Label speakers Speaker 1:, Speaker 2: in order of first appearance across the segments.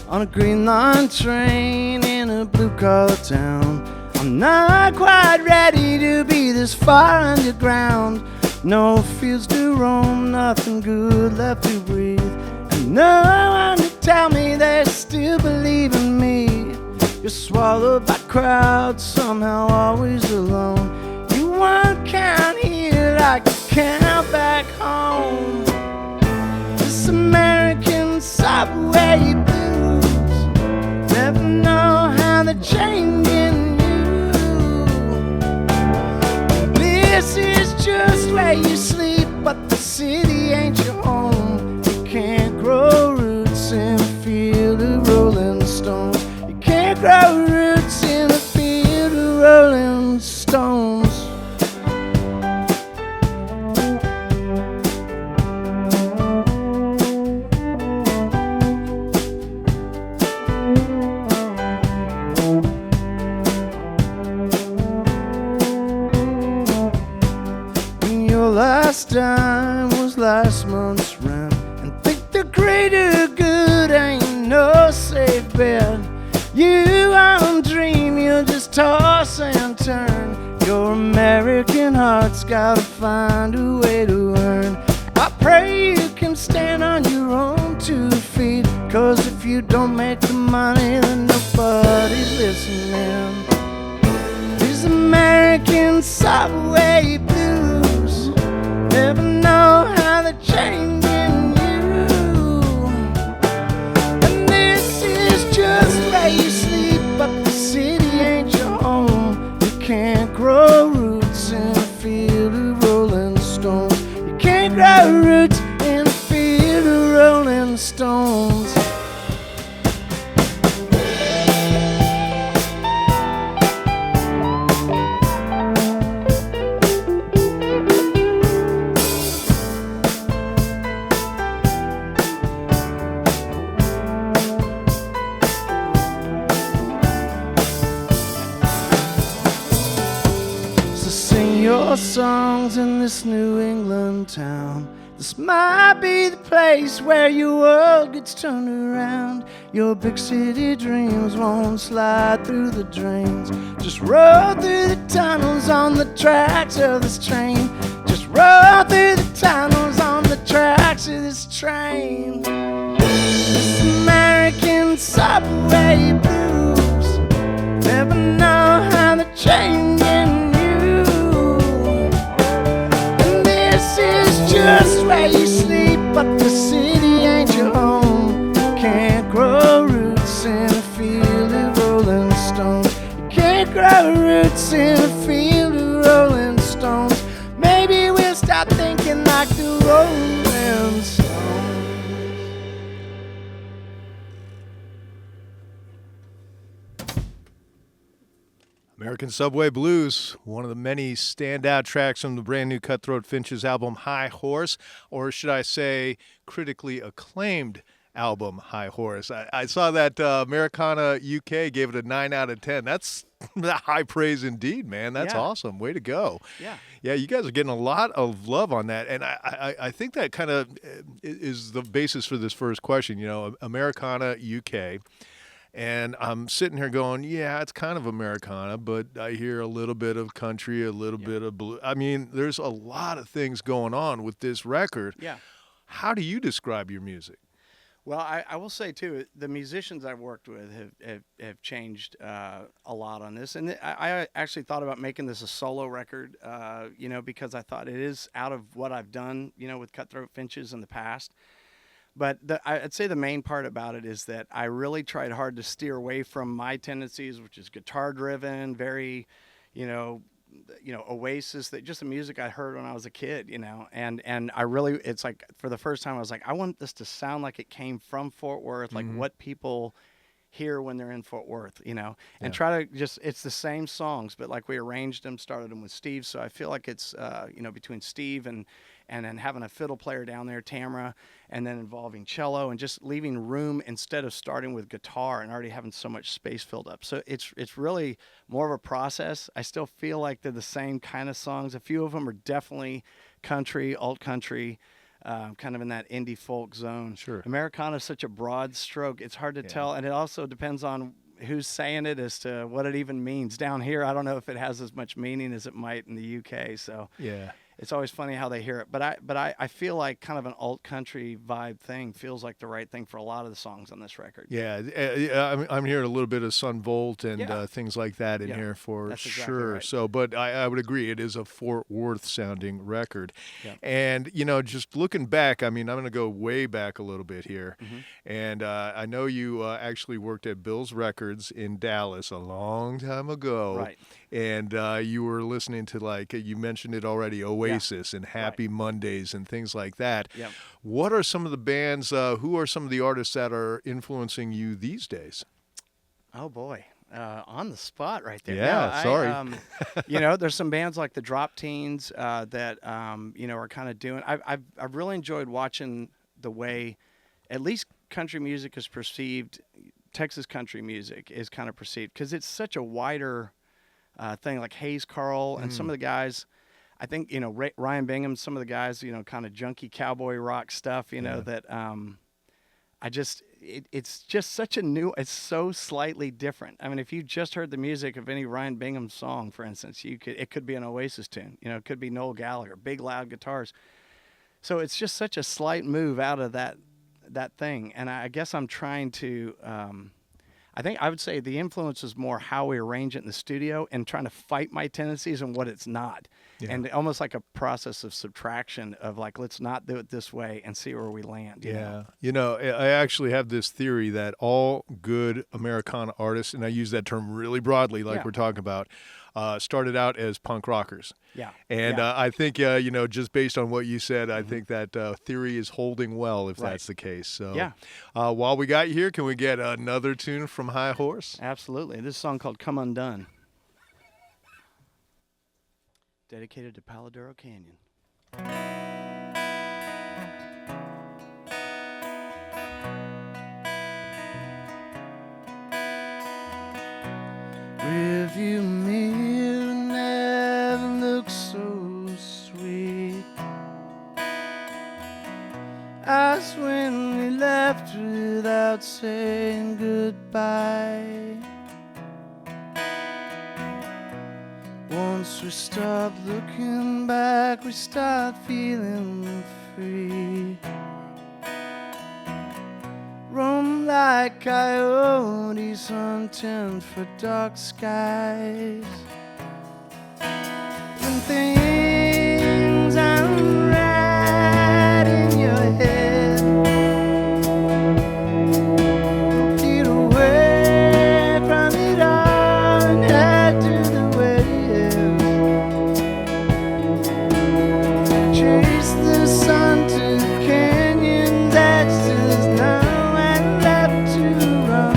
Speaker 1: on a green line train in a blue-collar town. I'm not quite ready to be this far underground. No fields to roam, nothing good left to breathe, and no one to tell me they still believe in me. You're swallowed by crowds, somehow always alone. You won't count here like you count back home. This American subway blues, never know how they're changing you. This is just where you sleep, but the city ain't your home. You can't grow roots in a field of rolling stones. You can't grow roots in a field of rolling stones. Last time was last month's rent, and think the greater good ain't no safe bet. You won't dream, you'll just toss and turn. Your American heart's gotta find a way to earn. I pray you can stand on your own 2 feet, 'cause if you don't make the money, then nobody's listening. These American subway blues, never know how they're changing you. And this is just where you sleep, but the city ain't your home. You can't grow roots in a field of rolling stones. You can't grow roots in a field of rolling stones. Your songs in this New England town. This might be the place where your world gets turned around. Your big city dreams won't slide through the drains. Just roll through the tunnels on the tracks of this train. Just roll through the tunnels on the tracks of this train. This American subway blues, never know how they're changing. Just where you sleep, but the city ain't your home. You can't grow roots in a field of rolling stones. You can't grow roots in a field of rolling stones. Maybe we'll stop thinking like the rolling stones.
Speaker 2: American Subway Blues, one of the many standout tracks from the brand new Cutthroat Finches album High Horse, or should I say critically acclaimed album High Horse. I saw that Americana UK gave it a 9 out of 10. That's high praise indeed, man. That's awesome. Way to go. Yeah, you guys are getting a lot of love on that, and I think that kind of is the basis for this first question. You know, Americana UK. And I'm sitting here going, yeah, it's kind of Americana, but I hear a little bit of country, a little bit of blue. I mean, there's a lot of things going on with this record.
Speaker 3: Yeah.
Speaker 2: How do you describe your music?
Speaker 3: Well, I will say, too, the musicians I've worked with have changed a lot on this. And I actually thought about making this a solo record, you know, because I thought it is out of what I've done, you know, with Cutthroat Finches in the past. But I'd say the main part about it is that I really tried hard to steer away from my tendencies, which is guitar-driven, very, you know, Oasis, that just the music I heard when I was a kid, you know. And I really, it's like for the first time I was like, I want this to sound like it came from Fort Worth, like what people hear when they're in Fort Worth, you know, and try to just, it's the same songs, but like we arranged them, started them with Steve. So I feel like it's, you know, between Steve and then having a fiddle player down there, Tamara, and then involving cello and just leaving room instead of starting with guitar and already having so much space filled up. So it's really more of a process. I still feel like they're the same kind of songs. A few of them are definitely country, alt country, kind of in that indie folk zone.
Speaker 2: Sure.
Speaker 3: Americana is such a broad stroke; it's hard to tell, and it also depends on who's saying it as to what it even means. Down here, I don't know if it has as much meaning as it might in the UK. So
Speaker 2: Yeah.
Speaker 3: it's always funny how they hear it. But I feel like kind of an alt country vibe thing feels like the right thing for a lot of the songs on this record.
Speaker 2: Yeah, I'm hearing a little bit of Sun Volt and
Speaker 3: Yeah.
Speaker 2: Things like that in
Speaker 3: Yeah,
Speaker 2: here for
Speaker 3: that's exactly
Speaker 2: sure.
Speaker 3: right.
Speaker 2: So, but I would agree, it is a Fort Worth sounding record.
Speaker 3: Yeah.
Speaker 2: And, just looking back, I mean, I'm going to go way back a little bit here.
Speaker 3: Mm-hmm.
Speaker 2: And I know you actually worked at Bill's Records in Dallas a long time ago.
Speaker 3: Right.
Speaker 2: And you were listening to, like, you mentioned it already, Oasis and Happy Mondays and things like that.
Speaker 3: Yep.
Speaker 2: What are some of the bands, who are some of the artists that are influencing you these days?
Speaker 3: Oh boy, on the spot right there.
Speaker 2: Yeah,
Speaker 3: No,
Speaker 2: sorry.
Speaker 3: There's some bands like the Drop Teens that are kind of doing. I've really enjoyed watching the way, at least country music is perceived. Texas country music is kind of perceived because it's such a wider thing. Like Hayes Carl and some of the guys. I think Ryan Bingham, some of the guys, kind of junky cowboy rock stuff. That it's just such a new. It's so slightly different. I mean, if you just heard the music of any Ryan Bingham song, for instance, it could be an Oasis tune. It could be Noel Gallagher, big loud guitars. So it's just such a slight move out of that thing. And I guess I'm trying to. I think I would say the influence is more how we arrange it in the studio and trying to fight my tendencies and what it's not.
Speaker 2: Yeah.
Speaker 3: And almost like a process of subtraction of like, let's not do it this way and see where we land. you know?
Speaker 2: Yeah. I actually have this theory that all good Americana artists, and I use that term really broadly, like
Speaker 3: Yeah.
Speaker 2: we're talking about, started out as punk rockers.
Speaker 3: Yeah.
Speaker 2: And
Speaker 3: Yeah.
Speaker 2: I think, just based on what you said, I think that theory is holding well if
Speaker 3: Right.
Speaker 2: that's the case. So
Speaker 3: Yeah.
Speaker 2: while we got you here, can we get another tune from High Horse?
Speaker 3: Absolutely. This is a song called Come Undone. Dedicated to Palo Duro Canyon.
Speaker 1: Rearview mirror never looks so sweet as when we left without saying goodbye. Once we stop looking back, we start feeling free. Roam like coyotes hunting for dark skies. When things aren't right in your head, get away from it all and head to the west. Chase the sun to the canyon's edge till there's nowhere left to run.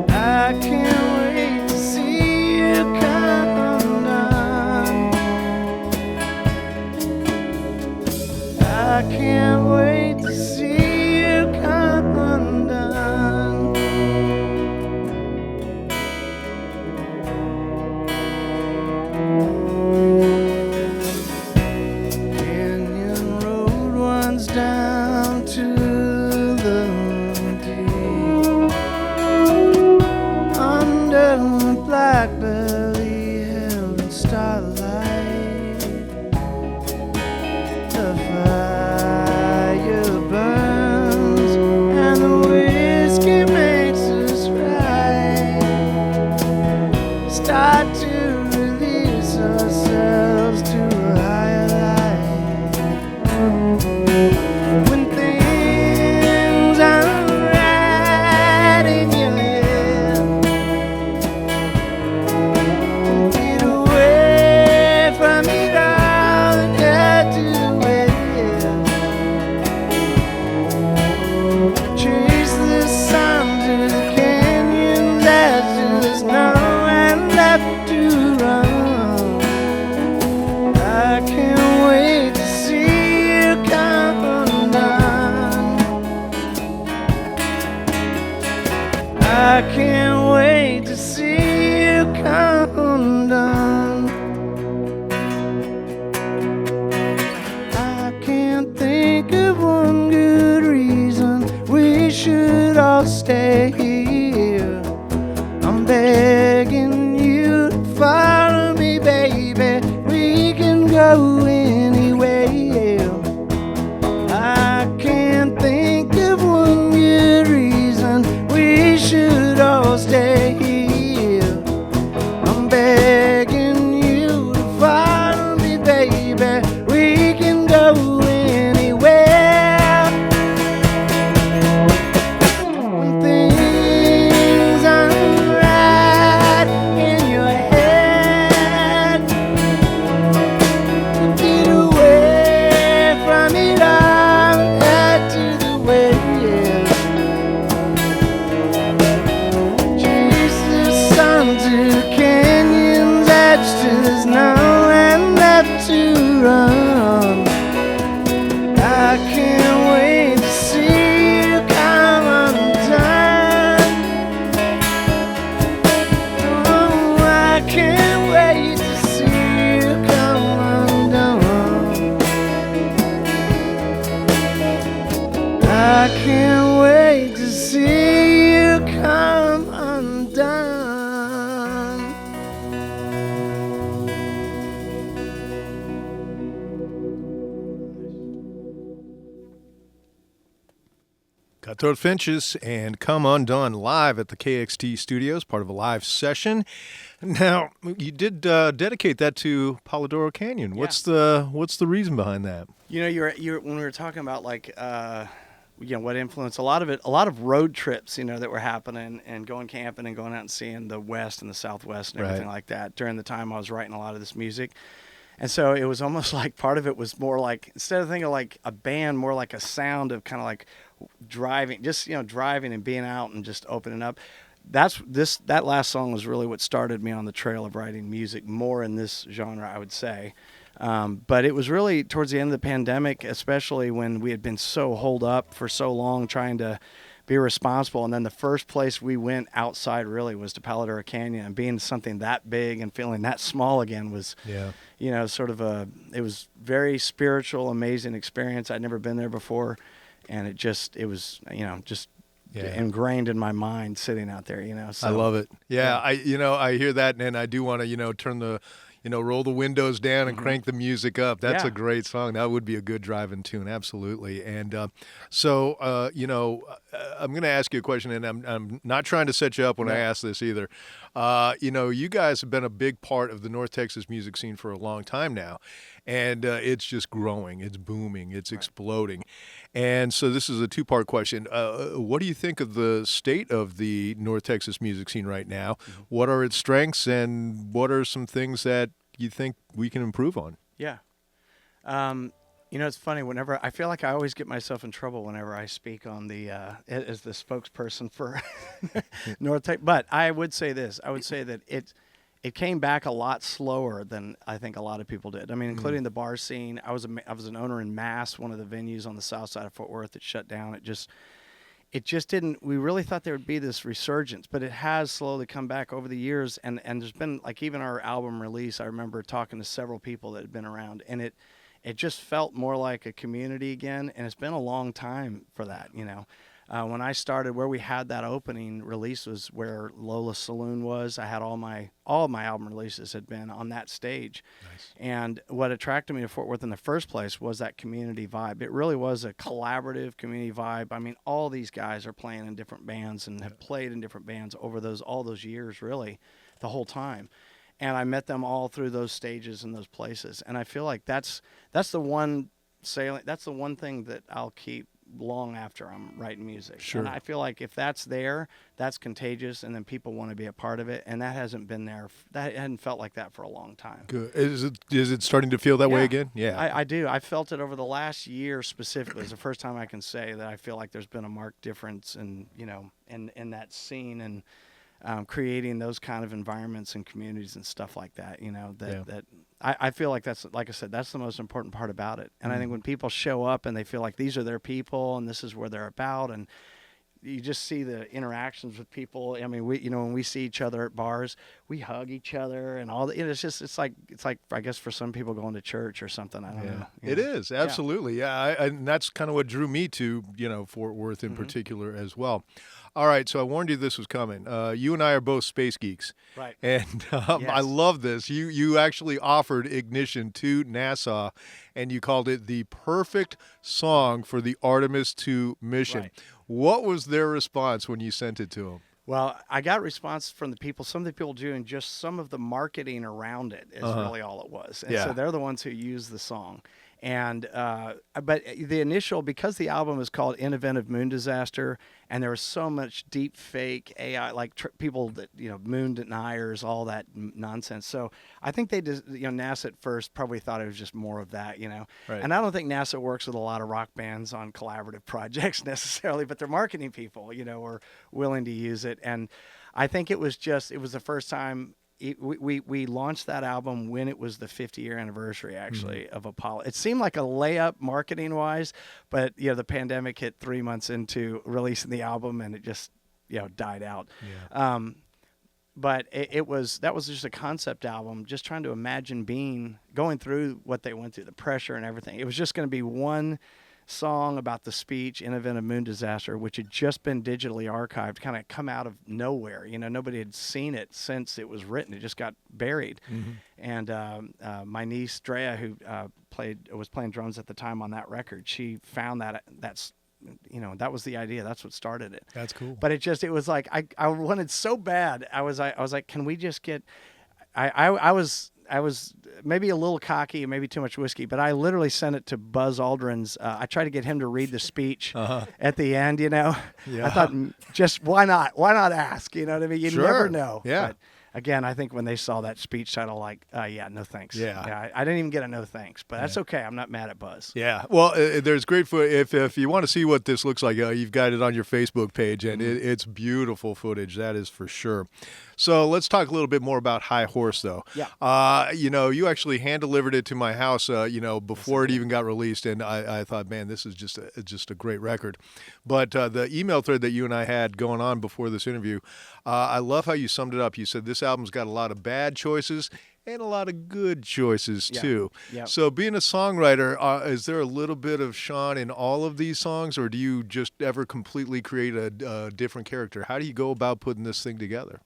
Speaker 1: I can't wait to see you come undone. I can't wait to see you come undone. Canyon road winds down to the deep. Under the blackberry held in starlight, the fire burns and the whiskey makes us right. Start to release ourselves to a higher light. When things aren't right in your head, get away from it all and head to the west. Chase the sun to the canyon's edge till there's nowhere left to run. I can't wait to see you come undone. I can't wait to see you come undone. I all stay here. I'm begging you to follow me, baby. We can go anywhere. I can't think of one good reason we should all stay here. I'm begging you to follow me, baby. We can go anywhere. When things aren't right in your head, get away from it all, head to the west. Chase the sun to canyons, edge to the snow, and left to run. I can't wait to see you come undone. Oh, I can't wait to see you come undone. I can't wait to see you come undone.
Speaker 2: Cutthroat Finches and Come Undone live at the KXT studios, part of a live session. Now, you did dedicate that to Palo Duro Canyon. What's the reason behind that?
Speaker 3: You know, you're when we were talking about like what influenced a lot of road trips, that were happening, and going camping and going out and seeing the West and the Southwest and everything like that during the time I was writing a lot of this music. And so it was almost like part of it was more like, instead of thinking of like a band, more like a sound of kind of like driving, just, driving and being out and just opening up. That last song was really what started me on the trail of writing music more in this genre, I would say. But it was really towards the end of the pandemic, especially when we had been so holed up for so long trying to be responsible. And then the first place we went outside really was to Palo Duro Canyon, and being something that big and feeling that small again was, it was very spiritual, amazing experience. I'd never been there before. And it was, ingrained in my mind sitting out there, So,
Speaker 2: I love it. Yeah, I hear that, and I do want to, turn the, roll the windows down and crank the music up. That's a great song. That would be a good driving tune, absolutely. And I'm going to ask you a question, and I'm not trying to set you up when I ask this either. You guys have been a big part of the North Texas music scene for a long time now, and it's just growing, it's booming, it's exploding. And so this is a two-part question. What do you think of the state of the North Texas music scene right now? Mm-hmm. What are its strengths, and what are some things that you think we can improve on?
Speaker 3: Yeah. It's funny, whenever I feel like I always get myself in trouble whenever I speak on the as the spokesperson for North Texas. But I would say this. I would say that it came back a lot slower than I think a lot of people did. I mean, including the bar scene. I was an owner in Mass, one of the venues on the south side of Fort Worth that shut down. It just didn't. We really thought there would be this resurgence, but it has slowly come back over the years. And there's been, like, even our album release, I remember talking to several people that had been around, and it just felt more like a community again. And it's been a long time for that, When I started, where we had that opening release was where Lola's Saloon was. I had all of my album releases had been on that stage. Nice. And what attracted me to Fort Worth in the first place was that community vibe. It really was a collaborative community vibe. I mean, all these guys are playing in different bands and have played in different bands over all those years, really, the whole time. And I met them all through those stages and those places. And I feel like that's the one thing that I'll keep long after I'm writing music.
Speaker 2: Sure.
Speaker 3: And I feel like if that's there, that's contagious, and then people want to be a part of it. And that hasn't been there. That hadn't felt like that for a long time.
Speaker 2: Good. Is it starting to feel that way again? Yeah.
Speaker 3: I do. I felt it over the last year specifically. It's the first time I can say that I feel like there's been a marked difference in that scene and creating those kind of environments and communities and stuff like that, that I feel like that's, like I said, that's the most important part about it. And I think when people show up and they feel like these are their people and this is where they're about, and you just see the interactions with people. I mean, when we see each other at bars, we hug each other and all that. It's like I guess for some people going to church or something. I don't know.
Speaker 2: It is absolutely, and that's kind of what drew me to Fort Worth in particular as well. All right, so I warned you this was coming. You and I are both space geeks,
Speaker 3: right?
Speaker 2: And I love this. You actually offered Ignition to NASA, and you called it the perfect song for the Artemis II mission.
Speaker 3: Right.
Speaker 2: What was their response when you sent it to them?
Speaker 3: Well, I got response from the people. Some of the people doing just some of the marketing around it is really all it was. And so they're the ones who use the song. And but the initial, because the album is called Innovative Moon Disaster, and there was so much deep fake AI, like people that moon deniers, all that nonsense. So I think they just, NASA at first probably thought it was just more of that,
Speaker 2: Right.
Speaker 3: And I don't think NASA works with a lot of rock bands on collaborative projects necessarily, but their marketing people, were willing to use it. And I think it was the first time. We launched that album when it was the 50-year anniversary, actually, of Apollo. It seemed like a layup marketing-wise, but the pandemic hit 3 months into releasing the album, and it just died out.
Speaker 2: Yeah.
Speaker 3: But that was just a concept album, just trying to imagine going through what they went through, the pressure and everything. It was just going to be one song about the speech, Innovative Moon Disaster, which had just been digitally archived, kind of come out of nowhere. Nobody had seen it since it was written. It just got buried. And my niece Drea, who was playing drums at the time on that record, she found that that was the idea. That's what started it.
Speaker 2: That's cool.
Speaker 3: But it was like I wanted so bad. I was like, can we just get? I was maybe a little cocky, maybe too much whiskey, but I literally sent it to Buzz Aldrin's. I tried to get him to read the speech at the end,
Speaker 2: Yeah.
Speaker 3: I thought, just why not? Why not ask? You know what I mean? You never know.
Speaker 2: Yeah.
Speaker 3: But again, I think when they saw that speech title, like, no thanks.
Speaker 2: Yeah.
Speaker 3: I didn't even get a no thanks, but that's okay. I'm not mad at Buzz.
Speaker 2: Yeah. Well, there's great footage. If you want to see what this looks like, you've got it on your Facebook page, and it's beautiful footage. That is for sure. So let's talk a little bit more about High Horse, though.
Speaker 3: Yeah.
Speaker 2: You actually hand-delivered it to my house, before it even got released, and I thought, man, this is just a great record. But the email thread that you and I had going on before this interview, I love how you summed it up. You said this album's got a lot of bad choices and a lot of good choices too.
Speaker 3: Yeah.
Speaker 2: So being a songwriter, is there a little bit of Sean in all of these songs, or do you just ever completely create a different character? How do you go about putting this thing together?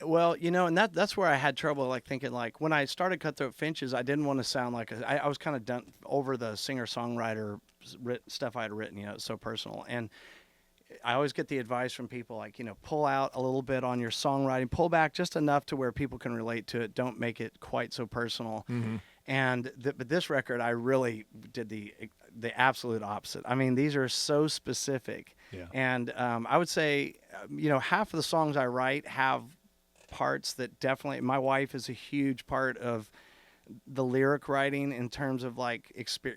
Speaker 3: Well, and that's where I had trouble, thinking, when I started Cutthroat Finches, I didn't want to sound like I was kind of done over the singer-songwriter stuff I had written, it's so personal. And I always get the advice from people pull out a little bit on your songwriting, pull back just enough to where people can relate to it. Don't make it quite so personal. And but this record, I really did the absolute opposite. I mean, these are so specific.
Speaker 2: Yeah.
Speaker 3: And I would say, half of the songs I write have parts that definitely, my wife is a huge part of the lyric writing in terms of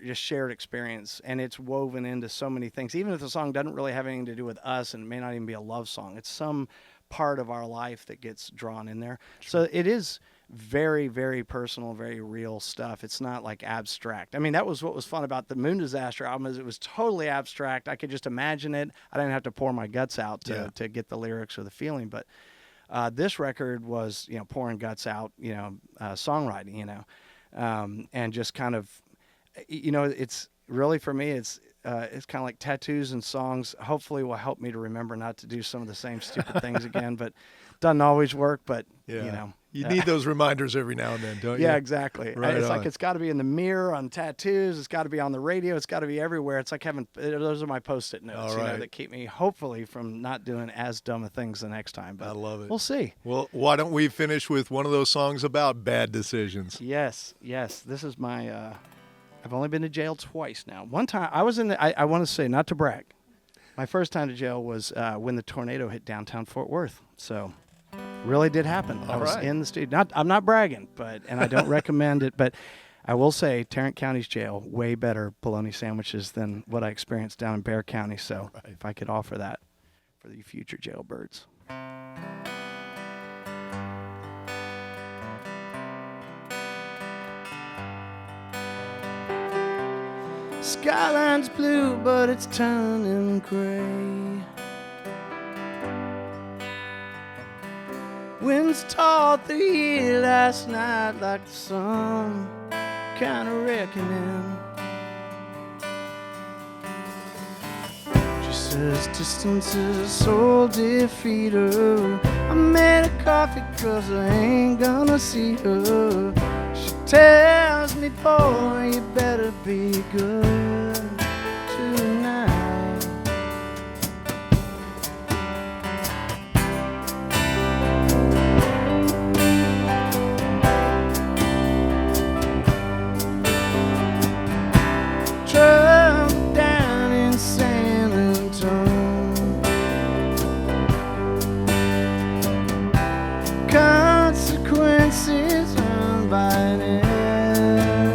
Speaker 3: just shared experience, and it's woven into so many things. Even if the song doesn't really have anything to do with us, and it may not even be a love song, it's some part of our life that gets drawn in there. So it is very, very personal, very real stuff. It's not abstract. I mean, that was what was fun about the Moon Disaster album, is it was totally abstract. I could just imagine it. I didn't have to pour my guts out to get the lyrics or the feeling. But this record was, pouring guts out, songwriting, and just kind of, it's really, for me, it's kind of like tattoos and songs. Hopefully will help me to remember not to do some of the same stupid things again, but doesn't always work. But,
Speaker 2: you need those reminders every now and then, don't you?
Speaker 3: Yeah, exactly.
Speaker 2: Right
Speaker 3: it's
Speaker 2: on.
Speaker 3: It's got to be in the mirror on tattoos. It's got to be on the radio. It's got to be everywhere. It's like those are my Post-it notes, that keep me hopefully from not doing as dumb of things the next time. But
Speaker 2: I love it.
Speaker 3: We'll see.
Speaker 2: Well, why don't we finish with one of those songs about bad decisions?
Speaker 3: Yes. This is my. I've only been to jail twice now. One time I was in. I want to say, not to brag, my first time to jail was when the tornado hit downtown Fort Worth. So. Really did happen. I was in the studio. I'm not bragging, and I don't recommend it, but I will say Tarrant County's jail, way better bologna sandwiches than what I experienced down in Bexar County. So if I could offer that for the future jailbirds.
Speaker 1: Skyline's blue, but it's turning gray. Winds taught the year last night like some kind of reckoning. Just as distance is a soul defeater, I made a coffee 'cause I ain't gonna see her. She tells me, boy, you better be good tonight. Traveled down in San Antone, consequences unbinding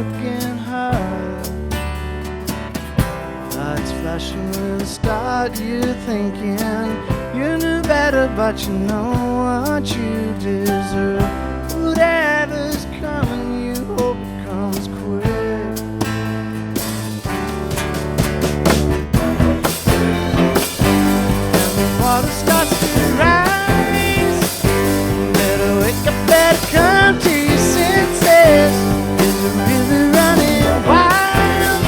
Speaker 1: again hard. Lights flashing with a start, you're thinking you knew better, but you know what you deserve. Whatever's coming, you hope it comes quick. Water starts to rise. Better wake up, better come to your senses. Is the river running wild?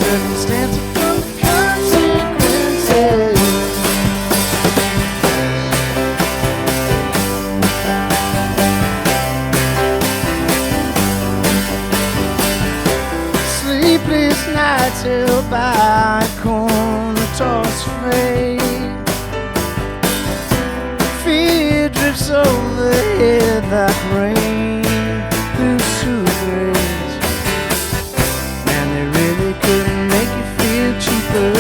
Speaker 1: Circumstance from the consequences. Sleepless nights held by a corner toss fate. Fear drifts overhead like rain through suitcase. Man, they really couldn't make you feel cheaper.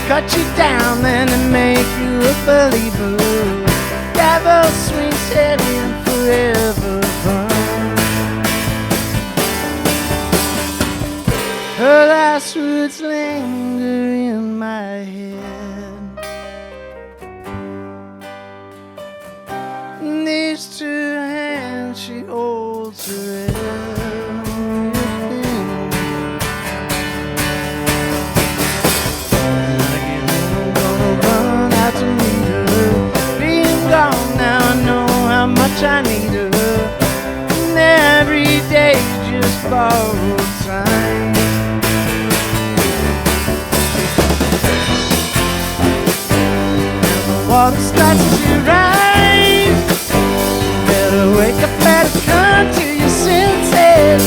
Speaker 1: Cut you down then and make you a believer. Devil swings heavy and forever burn. Her last words linger in my head. In these two hands she holds her everything. Again, I'm gonna run out to meet her. Being gone now, I know how much I need her. And every day just borrowed time. Water starts to rise. Better wake up, better come to your senses.